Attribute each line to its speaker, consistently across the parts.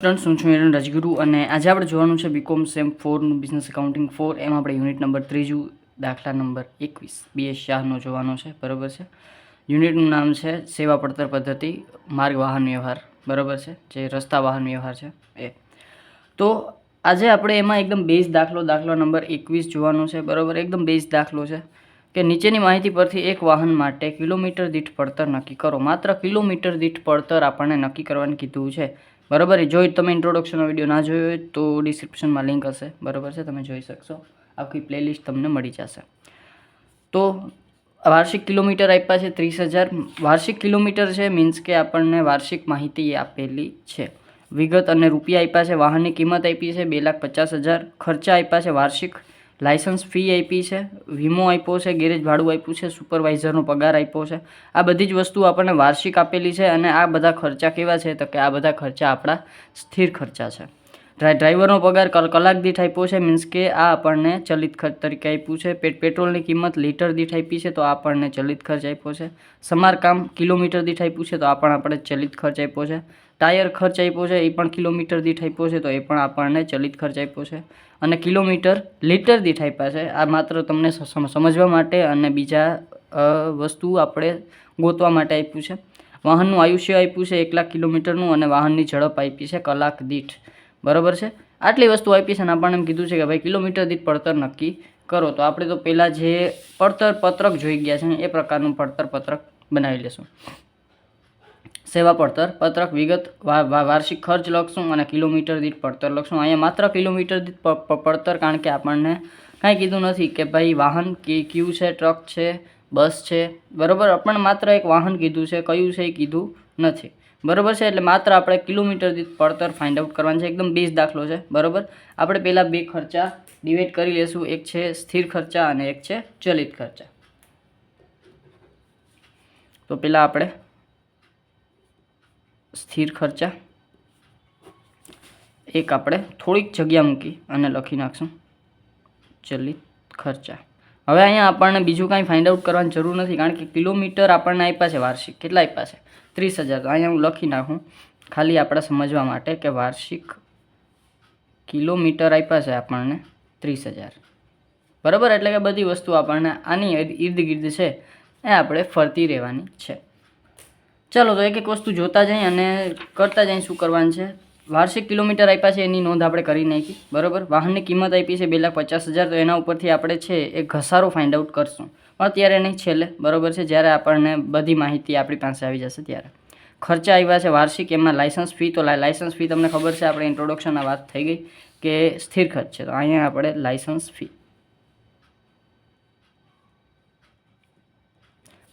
Speaker 1: Friends, હું છું એરન રાજગુરુ અને આજે આપણે જોવાનું છે બીકોમ સેમ 4નું બિઝનેસ એકાઉન્ટિંગ 4. એમાં આપણે યુનિટ નંબર 3 દાખલા નંબર 21 BS શાહનો જોવાનો છે. બરાબર છે. યુનિટનું નામ છે સેવા પડતર પદ્ધતિ માર્ગ વાહન વ્યવહાર. બરાબર છે, જે રસ્તા વાહન વ્યવહાર છે એ. તો આજે આપણે એમાં એકદમ બેઝ દાખલો નંબર 21 જોવાનો છે. બરાબર, એકદમ બેઝ દાખલો છે કે નીચેની માહિતી પરથી એક વાહન માટે કિલોમીટર દીઠ પડતર નક્કી કરો. માત્ર કિલોમીટર દીઠ પડતર આપણને નક્કી કરવાનું કીધું છે. બરાબર, જો તમે ઇન્ટ્રોડક્શનનો વિડીયો ના જોયો હોય તો ડિસ્ક્રિપ્શનમાં લિંક હશે. બરાબર છે, તમે જોઈ શકશો. આખી પ્લેલિસ્ટ તમને મળી જશે. તો વાર્ષિક કિલોમીટર આપ્યા છે 30,000. વાર્ષિક કિલોમીટર છે મીન્સ કે આપણને વાર્ષિક માહિતી આપેલી છે. વિગત અને રૂપિયા આપ્યા છે. વાહનની કિંમત આપી છે 2,50,000. ખર્ચા આપ્યા છે વાર્ષિક. લાયસન્સ ફી આપી છે. વીમો આપ્યો છે. ગેરેજ ભાડું આપ્યું છે. સુપરવાઇઝરનો પગાર આપ્યો છે. આ બધી જ વસ્તુ આપણને વાર્ષિક આપેલી છે. અને આ બધા ખર્ચા કેવા છે તો કે આ બધા ખર્ચા આપણા સ્થિર ખર્ચા છે. ડ્રાઈવરનો પગાર કલાક દીઠ આપ્યો છે મીન્સ કે આ આપણને ચલિત ખર્ચ તરીકે આપ્યું છે. પેટ્રોલની કિંમત લીટર દીઠ આપી છે તો આ આપણને ચલિત ખર્ચ આપ્યો છે. સમારકામ કિલોમીટર દીઠ આપ્યું છે તો આ પણ આપણે ચલિત ખર્ચ આપ્યો છે. ટાયર ખર્ચ આપ્યો છે, એ પણ કિલોમીટર દીઠ આપ્યો છે તો એ પણ આપણને ચલિત ખર્ચ આપ્યો છે. અને કિલોમીટર લીટર દીઠ આપ્યા છે. આ માત્ર તમને સમજવા માટે અને બીજા વસ્તુ આપણે ગોતવા માટે આપ્યું છે. વાહનનું આયુષ્ય આપ્યું છે 1 લાખ કિલોમીટરનું અને વાહનની ઝડપ આપી છે કલાક દીઠ. બરાબર છે, આટલી વસ્તુ આપી છે અને આપણને એમ કીધું છે કે ભાઈ કિલોમીટર દીઠ પડતર નક્કી કરો. તો આપણે તો પહેલાં જે પડતર પત્રક જોઈ ગયા છે એ પ્રકારનું પડતર પત્રક બનાવી લેશું. સેવા પડતર પત્રક વિગત વાર્ષિક ખર્ચ લખશું અને કિલોમીટર દીઠ પડતર લખશું. અહીંયા માત્ર કિલોમીટર દીઠ પડતર, કારણ કે આપણને કાંઈ કીધું નથી કે ભાઈ વાહન કયું છે, ટ્રક છે, બસ છે. બરાબર, આપણને માત્ર એક વાહન કીધું છે, કયું છે એ કીધું નથી. બરાબર છે, એટલે માત્ર આપણે કિલોમીટર દીઠ પડતર ફાઇન્ડ આઉટ કરવાનું છે. એકદમ બેઝ દાખલો છે. બરાબર, આપણે પહેલાં બે ખર્ચા ડિવાઈડ કરી લેશું. એક છે સ્થિર ખર્ચા અને એક છે ચલિત ખર્ચા. તો પહેલાં આપણે સ્થિર ખર્ચા એક આપણે થોડીક જગ્યા મૂકી અને લખી નાખશું ચલિત ખર્ચા. હવે અહીંયા આપણને બીજું કાંઈ ફાઇન્ડ આઉટ કરવાની જરૂર નથી, કારણ કે કિલોમીટર આપણને આપ્યા છે વાર્ષિક. કેટલા આપ્યા છે? 30,000. તો અહીંયા હું લખી નાખું ખાલી આપણે સમજવા માટે કે વાર્ષિક કિલોમીટર આપ્યા છે આપણને 30,000. બરાબર, એટલે કે બધી વસ્તુ આપણને આની ઇર્દ ગિર્દ છે એ આપણે ફરતી રહેવાની છે. ચાલો, તો એક એક વસ્તુ જોતા જઈએ અને કરતા જઈએ શું કરવાનું છે. વાર્ષિક કિલોમીટર આપ્યા છે એની નોંધ આપણે કરી નાખી. બરાબર, વાહનની કિંમત આપી છે 2,50,000. તો એના ઉપરથી આપણે છે એ ઘસારો ફાઇન્ડ આઉટ કરશું, પણ અત્યારે નહીં, છેલ્લે. બરાબર છે, જ્યારે આપણને બધી માહિતી આપણી પાસે આવી જશે ત્યારે. ખર્ચા આવ્યા છે વાર્ષિક. એમાં લાયસન્સ ફી, તો લાયસન્સ ફી તમને ખબર છે, આપણે ઇન્ટ્રોડક્શનમાં વાત થઈ ગઈ કે સ્થિર ખર્ચ છે. તો અહીંયા આપણે લાયસન્સ ફી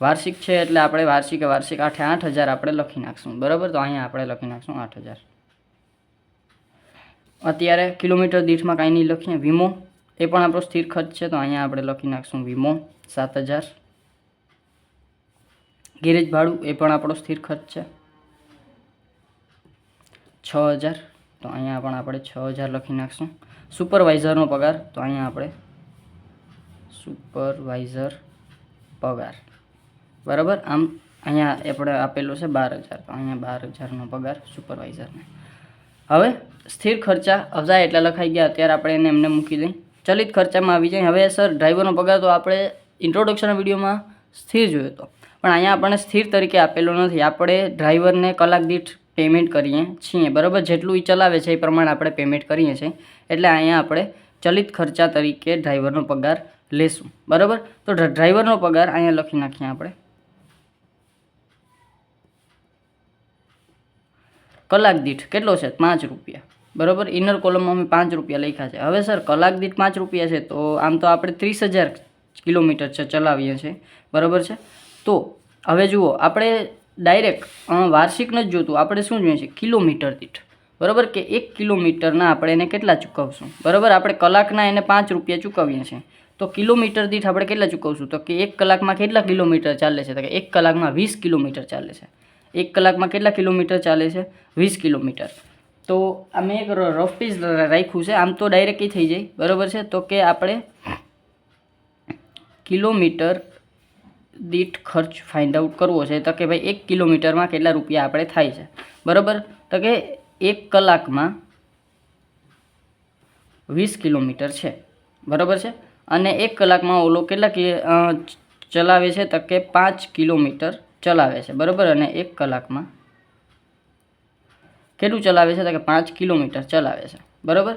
Speaker 1: વાર્ષિક છે એટલે આપણે વાર્ષિક 8,000 આપણે લખી નાખશું. બરાબર, તો અહીંયા આપણે લખી નાખશું 8,000. અત્યારે કિલોમીટર દીઠમાં કાંઈ નહીં લખીએ. વીમો એ પણ આપણો સ્થિર ખર્ચ છે તો અહીંયા આપણે લખી નાખશું વીમો 7,000. ગેરેજ ભાડું એ પણ આપણો સ્થિર ખર્ચ છે 6,000. તો અહીંયા પણ આપણે 6,000 લખી નાખશું. સુપરવાઇઝરનો પગાર, તો અહીંયા આપણે સુપરવાઇઝર પગાર. બરાબર, આમ અહીંયા આપણે આપેલો છે 12,000. તો અહીંયા 12,000નો પગાર સુપરવાઇઝરને. હવે સ્થિર ખર્ચા અવજાય એટલા લખાઈ ગયા. અત્યારે આપણે એને એમને મૂકી દઈએ. ચલિત ખર્ચામાં આવી જાય. હવે સર ડ્રાઈવરનો પગાર તો આપણે ઇન્ટ્રોડક્શનના વિડીયોમાં સ્થિર જોયો હતો, પણ અહીંયા આપણને સ્થિર તરીકે આપેલો નથી. આપણે ડ્રાઈવરને કલાક દીઠ પેમેન્ટ કરીએ છીએ. બરાબર, જેટલું એ ચલાવે છે એ પ્રમાણે આપણે પેમેન્ટ કરીએ છીએ. એટલે અહીંયા આપણે ચલિત ખર્ચા તરીકે ડ્રાઈવરનો પગાર લેશું. બરાબર, તો ડ્રાઈવરનો પગાર અહીંયા લખી નાખીએ આપણે કલાક દીઠ કેટલો છે? 5 રૂપિયા. બરાબર, ઇનર કોલમમાં અમે 5 રૂપિયા લખ્યા છે. હવે સર કલાક દીઠ 5 રૂપિયા છે, તો આમ તો આપણે 30,000 કિલોમીટર ચલાવીએ છીએ. બરાબર છે, તો હવે જુઓ, આપણે ડાયરેક્ટ વાર્ષિક નથી જોતું, આપણે શું જોઈએ છે કિલોમીટર દીઠ. બરાબર, કે 1 કિલોમીટરના આપણે એને કેટલા ચૂકવશું. બરાબર, આપણે કલાકના એને 5 રૂપિયા ચૂકવીએ છીએ, તો કિલોમીટર દીઠ આપણે કેટલા ચૂકવશું? તો કે 1 કલાકમાં કેટલા કિલોમીટર ચાલે છે? તો કે 1 કલાકમાં 20 કિલોમીટર ચાલે છે. 1 કલાકમાં કેટલા કિલોમીટર ચાલે છે? 20 કિલોમીટર. તો આ મેં એક રફ પેજ રાખ્યું છે, આમ તો ડાયરેક્ટ થઈ જાય. બરાબર છે, તો કે આપણે કિલોમીટર દીઠ ખર્ચ ફાઇન્ડ આઉટ કરવો છે. તો કે ભાઈ 1 કિલોમીટરમાં કેટલા રૂપિયા આપણે થાય છે. બરાબર, તો કે 1 કલાકમાં 20 કિલોમીટર છે, બરાબર છે. અને 1 કલાકમાં ઓલો કેટલા ચલાવે છે તો કે 5 કિલોમીટર ચલાવે છે, બરાબર. અને 1 કલાકમાં કેટલું ચલાવે છે તો કે 5 કિલોમીટર ચલાવે છે, બરાબર.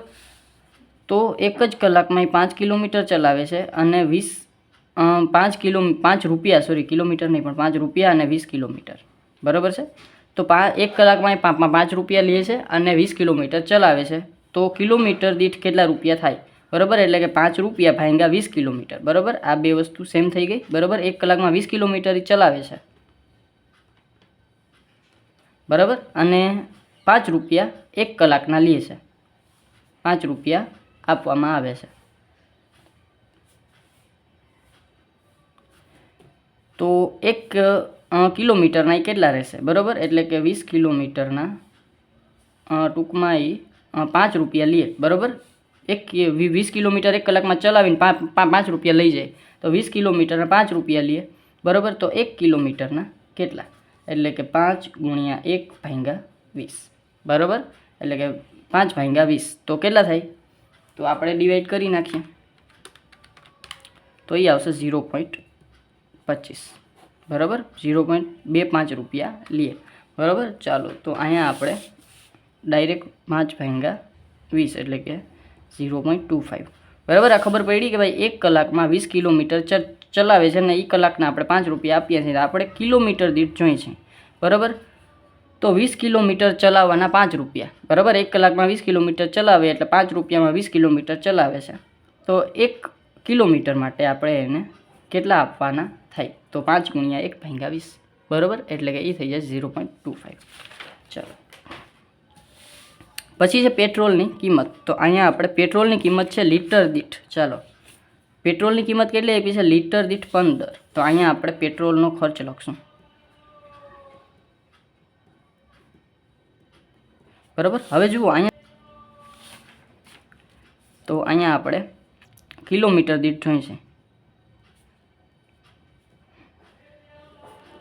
Speaker 1: તો એક જ કલાકમાં 5 કિલોમીટર ચલાવે છે અને 5 રૂપિયા, સોરી કિલોમીટર નહીં પણ 5 રૂપિયા અને 20 કિલોમીટર, બરાબર છે. તો 1 કલાકમાં 5 રૂપિયા લે છે અને 20 કિલોમીટર ચલાવે છે, તો કિલોમીટર દીઠ કેટલા રૂપિયા થાય, બરાબર. એટલે કે 5 રૂપિયા ભાગ્યા 20 કિલોમીટર, બરાબર. આ બે વસ્તુ સેમ થઈ ગઈ, બરાબર. 1 કલાકમાં 20 કિલોમીટર ચલાવે છે, બરાબર. અને 5 રૂપિયા 1 કલાકના લે છે, 5 રૂપિયા આપવામાં આવે છે. તો 1 કિલોમીટરના એ કેટલા રહેશે, બરાબર. એટલે કે 20 કિલોમીટરના ટૂંકમાં એ 5 રૂપિયા લે, બરાબર. 20 કિલોમીટર 1 કલાકમાં ચલાવીને 5 રૂપિયા લઈ જાય, તો 20 કિલોમીટરના 5 રૂપિયા લે, બરાબર. તો 1 કિલોમીટરના કેટલા, એટલે કે 5 ગુણ્યા 1 ભાગ્યા 20, બરાબર. એટલે કે 5 ભાગ્યા 20 તો કેટલા થાય, તો આપણે ડિવાઈડ કરી નાખીએ તો એ આવશે 0.25, બરાબર. 0.25 રૂપિયા લે, બરાબર. ચાલો તો અહીંયા આપણે ડાયરેક્ટ 5 ભાગ્યા 20 એટલે કે 0.25, બરાબર. આ ખબર પડી કે ભાઈ 1 કલાકમાં 20 કિલોમીટર ચલાવે છે અને એ કલાકના આપણે 5 રૂપિયા આપીએ છીએ, આપણે કિલોમીટર દીઠ જોઈએ છે, બરાબર. તો 20 કિલોમીટર ચલાવવાના 5 રૂપિયા, બરાબર. 1 કલાકમાં 20 કિલોમીટર ચલાવે એટલે 5 રૂપિયામાં 20 કિલોમીટર ચલાવે છે, તો 1 કિલોમીટર માટે આપણે એને કેટલા આપવાના થાય, તો 5 ગુણ્યા 1 ભાગ્યા 20, બરાબર. એટલે કે એ થઈ જાય 0.25. ચાલો પછી છે પેટ્રોલની કિંમત. તો અહીંયા આપણે પેટ્રોલની કિંમત છે લીટર દીઠ. ચાલો પેટ્રોલની કિંમત કેટલી આપી છે, લીટર દીઠ 15. તો અહીંયા આપણે પેટ્રોલનો ખર્ચ લખશું, બરાબર. હવે જુઓ અહીંયા, તો અહીંયા આપણે કિલોમીટર દીઠ જોઈએ છે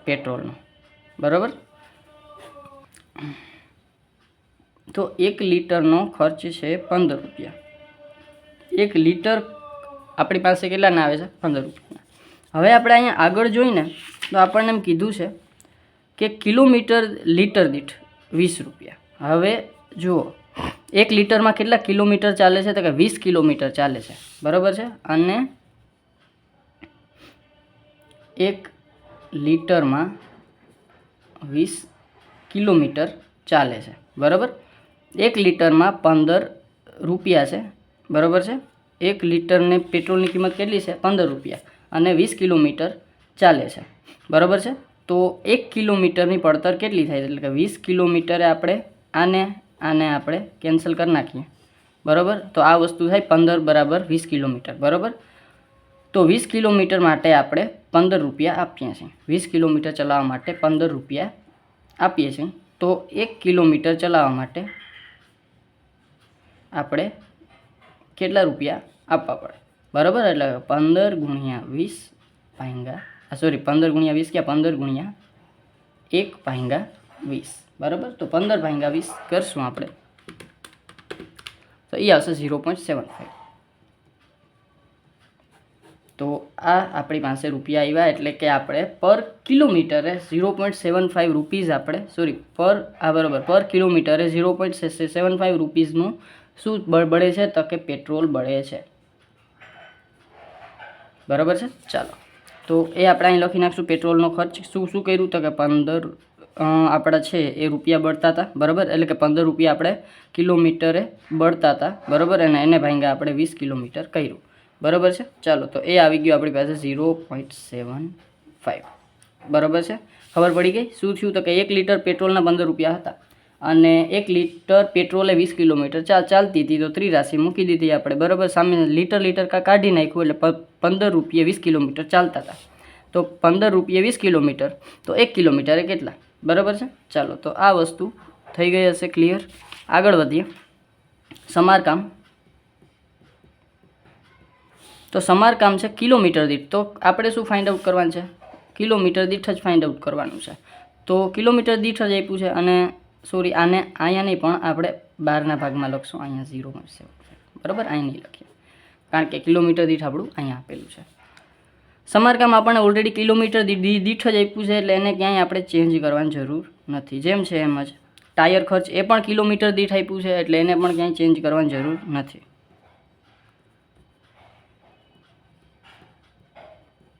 Speaker 1: પેટ્રોલનો, બરાબર. તો 1 લીટરનો ખર્ચ છે 15 રૂપિયા. 1 લીટર આપણી પાસે કેટલાના આવે છે, 15 રૂપિયા. હવે આપણે અહીંયા આગળ જોઈને તો આપણને એમ કીધું છે કે કિલોમીટર લીટર દીઠ 20 રૂપિયા. હવે જુઓ 1 લીટરમાં કેટલા કિલોમીટર ચાલે છે, તો કે 20 કિલોમીટર ચાલે છે, બરાબર છે. અને 1 લીટરમાં 20 કિલોમીટર ચાલે છે, બરાબર. 1 લીટરમાં 15 રૂપિયા છે, બરાબર છે. 1 લીટરને પેટ્રોલની કિંમત કેટલી છે, 15 રૂપિયા, અને 20 કિલોમીટર ચાલે છે, બરાબર છે. તો 1 કિલોમીટરની પડતર કેટલી થાય, એટલે કે 20 કિલોમીટરે આપણે આને આપણે કેન્સલ કરી નાખીએ, બરાબર. તો આ વસ્તુ થાય 15 બરાબર 20 કિલોમીટર, બરાબર. તો 20 કિલોમીટર માટે આપણે 15 રૂપિયા આપીએ છીએ. 20 કિલોમીટર ચલાવવા માટે 15 રૂપિયા આપીએ છીએ. તો 1 કિલોમીટર ચલાવવા માટે આપણે કેટલા રૂપિયા આપવા પડે, બરાબર. એટલે 15 ગુણ્યા 20 ભાગ્યા 15 ગુણ્યા 20 ક્યાં 15 ગુણ્યા 1 ભાગ્યા 20, બરાબર. તો 15 ભાગ્યા 20 કરશું આપણે તો એ આવશે 0.75. તો આ આપણી પાસે રૂપિયા આવ્યા, એટલે કે આપણે પર કિલોમીટરે 0.75 રૂપીઝ આપણે પર કિલોમીટરે 0.75 રૂપીઝનું શું બળે છે, તો કે પેટ્રોલ બળે છે, બરાબર છે. ચાલો તો એ આપણે અહીં લખી નાખશું પેટ્રોલનો ખર્ચ શું કર્યું, તો કે 15 આપણા છે એ રૂપિયા બળતા હતા, બરાબર. એટલે કે 15 રૂપિયા આપણે કિલોમીટરે બળતા હતા, બરાબર. અને એને ભાગ્યા આપણે 20 કિલોમીટર કર્યું, બરાબર છે. ચાલો તો એ આવી ગયું આપણી પાસે 0.75, બરાબર છે. ખબર પડી ગઈ શું થયું, તો કે 1 લીટર પેટ્રોલના 15 રૂપિયા હતા અને 1 લીટર પેટ્રોલે 20 કિલોમીટર ચાલતી હતી, તો ત્રિરાશી મૂકી દીધી આપણે, બરાબર. સામે લીટર કાઢી નાખ્યું એટલે 15 રૂપિયા 20 કિલોમીટર ચાલતા હતા. તો 15 રૂપિયા 20 કિલોમીટર, તો 1 કિલોમીટરે કેટલા, બરાબર છે. ચાલો તો આ વસ્તુ થઈ ગઈ હશે ક્લિયર. આગળ વધીએ સમારકામ. તો સમારકામ છે કિલોમીટર દીઠ. તો આપણે શું ફાઇન્ડ આઉટ કરવાનું છે, કિલોમીટર દીઠ જ ફાઇન્ડ આઉટ કરવાનું છે. તો કિલોમીટર દીઠ જ આપ્યું છે અને સોરી આને અહીંયા નહીં પણ આપણે 12ના ભાગમાં લખશું, અહીંયા 0.75 બરાબર, અહીં નહીં લખીએ કારણ કે કિલોમીટર દીઠ આપણું અહીંયા આપેલું છે. સમારકામ આપણને ઓલરેડી કિલોમીટર દીઠ જ આપ્યું છે એટલે એને ક્યાંય આપણે ચેન્જ કરવાની જરૂર નથી. જેમ છે એમ જ ટાયર ખર્ચ એ પણ કિલોમીટર દીઠ આપ્યું છે એટલે એને પણ ક્યાંય ચેન્જ કરવાની જરૂર નથી.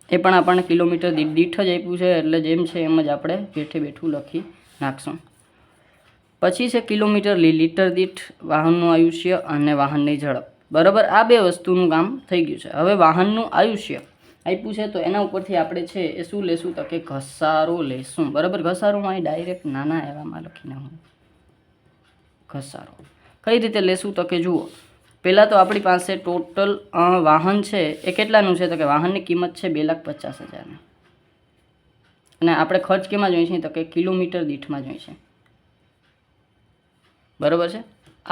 Speaker 1: એ પણ આપણને કિલોમીટર દીઠ જ આપ્યું છે એટલે જેમ છે એમ જ આપણે બેઠે બેઠું લખી નાખશું. પછી છે કિલોમીટર લીટર દીઠ વાહનનું આયુષ્ય અને વાહનની ઝડપ. બરાબર, આ બે વસ્તુનું કામ થઈ ગયું છે. હવે વાહનનું આયુષ્ય આપ્યું છે તો એના ઉપરથી આપણે છે એ શું લેશું તો કે ઘસારો લેશું. બરાબર, ઘસારોમાં અહીં ડાયરેક્ટ નાના એવામાં લખી નાખું ઘસારો. કઈ રીતે લેશું તો કે જુઓ, પહેલાં તો આપણી પાસે ટોટલ વાહન છે એ કેટલાનું છે તો કે વાહનની કિંમત છે 2,50,000 અને આપણે ખર્ચ કેમાં જોઈશે તો કે કિલોમીટર દીઠમાં જોઈશે. બરાબર છે,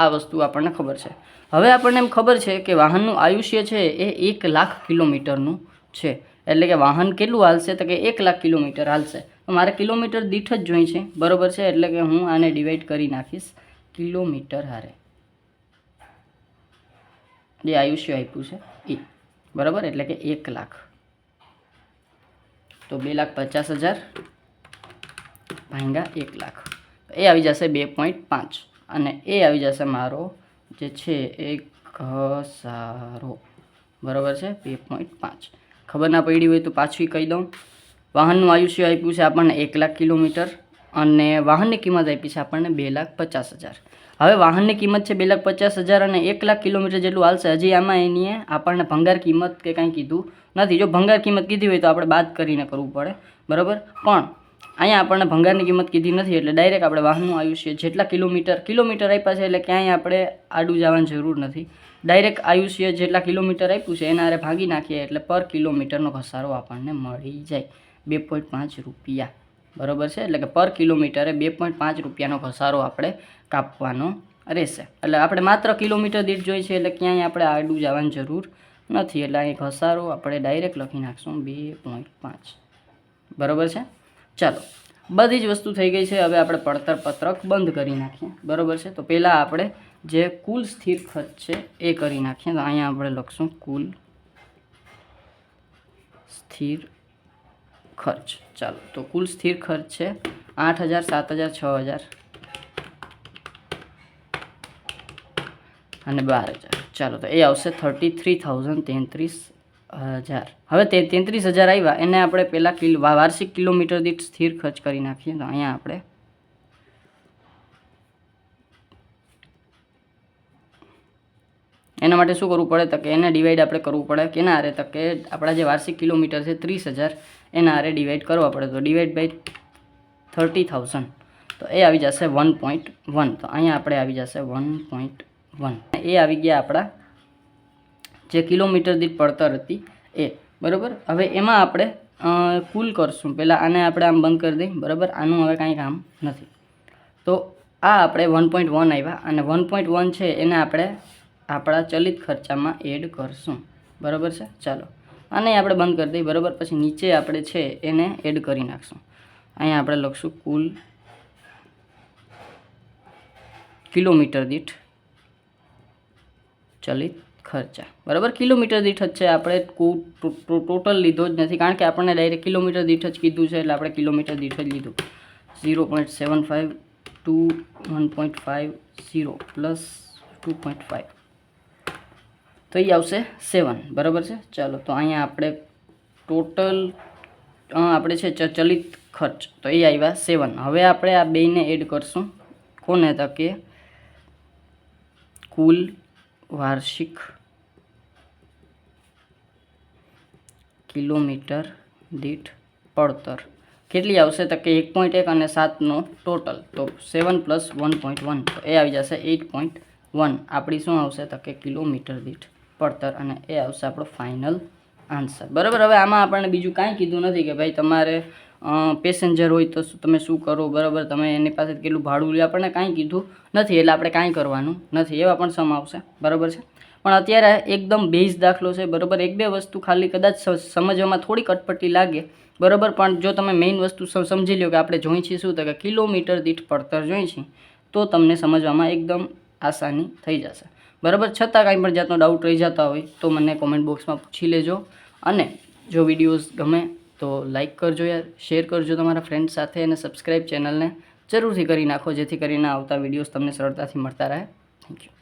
Speaker 1: આ વસ્તુ આપણને ખબર છે. હવે આપણને એમ ખબર છે કે વાહનનું આયુષ્ય છે એ 1,00,000 કિલોમીટરનું છે એટલે કે વાહન કેટલું હાલશે તો કે 1,00,000 કિલોમીટર હાલશે. તો મારે કિલોમીટર દીઠ જ જોઈશે. બરાબર છે, એટલે કે હું આને ડિવાઈડ કરી નાખીશ કિલોમીટર હારે જે આયુષ્ય આપ્યું છે એ. બરાબર, એટલે કે 1,00,000 તો 2,50,000 ભાગ્યા 1,00,000 એ આવી જશે 2.5 અને એ આવી જશે મારો જે છે એ ઘસારો. બરાબર છે, 2.5. ખબર ના પડી હોય તો પાછી કહી દઉં. વાહનનું આયુષ્ય આપ્યું છે આપણને 1,00,000 કિલોમીટર અને વાહનની કિંમત આપી છે આપણને 2,50,000. હવે વાહનની કિંમત છે 2,50,000 અને 1,00,000 કિલોમીટર જેટલું હાલશે. હજી આમાં એની આપણને ભંગાર કિંમત કે કાંઈ કીધું નથી. જો ભંગાર કિંમત કીધી હોય તો આપણે બાદ કરીને કરવું પડે. બરાબર, પણ અહીંયા આપણને ભંગારની કિંમત કીધી નથી એટલે ડાયરેક્ટ આપણે વાહનનું આયુષ્ય જેટલા કિલોમીટર આપ્યા છે એટલે ક્યાંય આપણે આડું જવાની જરૂર નથી. ડાયરેક્ટ આયુષ્ય જેટલા કિલોમીટર આપ્યું છે એના હારે ભાગી નાખીએ એટલે પર કિલોમીટરનો ઘસારો આપણને મળી જાય 2.5 રૂપિયા. બરાબર છે, એટલે કે પર કિલોમીટરે 2.5 રૂપિયાનો ઘસારો આપણે કાપવાનો રહેશે. એટલે આપણે માત્ર કિલોમીટર દીઠ જોઈએ છે એટલે ક્યાંય આપણે આડું જવાની જરૂર નથી. એટલે અહીં ઘસારો આપણે ડાયરેક્ટ લખી નાખશું 2.5. બરાબર છે, ચાલો બધી જ વસ્તુ થઈ ગઈ છે. હવે આપણે પડતર પત્રક બંધ કરી નાખીએ. બરાબર છે, તો પહેલાં આપણે જે કુલ સ્થિર ખર્ચ છે એ કરી નાખીએ. તો અહીંયા આપણે લખશું કુલ સ્થિર ખર્ચ. ચાલો, તો કુલ સ્થિર ખર્ચ છે 8,000, 7,000, 6,000 અને 12,000. ચાલો, તો એ આવશે 33,000. હવે 33,000 આવ્યા એને આપણે પહેલાં વાર્ષિક કિલોમીટર દીઠ સ્થિર ખર્ચ કરી નાખીએ. તો અહીંયા આપણે એના માટે શું કરવું પડે તો કે એને ડિવાઈડ આપણે કરવું પડે કેના હારે તો કે આપણા જે વાર્ષિક કિલોમીટર છે 30,000 એના હારે ડિવાઈડ કરવા પડે. તો ડિવાઈડ બાય 30,000 તો એ આવી જશે 1.1. તો અહીંયા આપણે આવી જશે 1.1. એ આવી ગયા આપણા જે કિલોમીટર દીઠ પડતર હતી એ. બરાબર, હવે એમાં આપણે કુલ કરશું. પહેલાં આને આપણે આમ બંધ કરી દઈએ. બરાબર, આનું હવે કાંઈ કામ નથી. તો આ આપણે 1.1 આવ્યા અને 1.1 છે એને આપણે આપણા ચલિત ખર્ચામાં એડ કરશું. બરાબર છે, ચાલો આને આપણે બંધ કરી દઈએ. બરાબર, પછી નીચે આપણે છે એને એડ કરી નાખશું. અહીંયા આપણે લખશું કુલ કિલોમીટર દીઠ ચલિત ખર્ચા. બરાબર, કિલોમીટર દીઠ જ છે, આપણે ટોટલ લીધો જ નથી કારણ કે આપણને ડાયરેક્ટ કિલોમીટર દીઠ જ કીધું છે એટલે આપણે કિલોમીટર દીઠ જ લીધું. 0.75 to 1.50 પ્લસ 2.5 તો એ આવશે 7. બરાબર છે, ચાલો તો અહીંયા આપણે ટોટલ આપણે છે ચલિત ખર્ચ તો એ આવ્યા 7. હવે આપણે આ બેને એડ કરશું. કોને તો કે કુલ વાર્ષિક કિલોમીટર દીઠ પડતર કેટલી આવશે તો કે 1.1 અને 7નો ટોટલ તો 7 પ્લસ 1.1 તો એ આવી જશે 8.1. આપણી શું આવશે તો કે કિલોમીટર દીઠ પડતર અને એ આવશે આપણો ફાઇનલ આન્સર. બરાબર, હવે આમાં આપણને બીજું કાંઈ કીધું નથી કે ભાઈ તમારે પેસેન્જર હોય તો તમે શું કરો. બરાબર, તમે એની પાસે કેટલું ભાડું લે આપણને કાંઈ કીધું નથી એટલે આપણે કાંઈ કરવાનું નથી. એવા પણ સમ આવશે. બરાબર છે, પણ અત્યારે એકદમ બેઝ દાખલો છે, બરાબર. એક બે વસ્તુ ખાલી કદાચ સમજવામાં થોડી અટપટી લાગે, બરાબર. પણ જો તમે મેઇન વસ્તુ સમજી લો કે આપણે જોઈ છીએ શું, તો કે કિલોમીટર દીઠ પડતર જોઈ છીએ, તો તમને સમજવામાં એકદમ આસાની થઈ જશે, બરાબર. છતાં કાંઈ પણ જાતનો ડાઉટ રહી જતા હોય તો મને કોમેન્ટ બોક્સમાં પૂછી લેજો. અને જો વિડીયોઝ ગમે તો લાઇક કરજો યાર, શેર કરજો તમારા ફ્રેન્ડ સાથે, અને સબસ્ક્રાઈબ ચેનલને જરૂરથી કરી નાખો, જેથી કરીને આવતા વિડીયોઝ તમને સરળતાથી મળતા રહે. Thank you.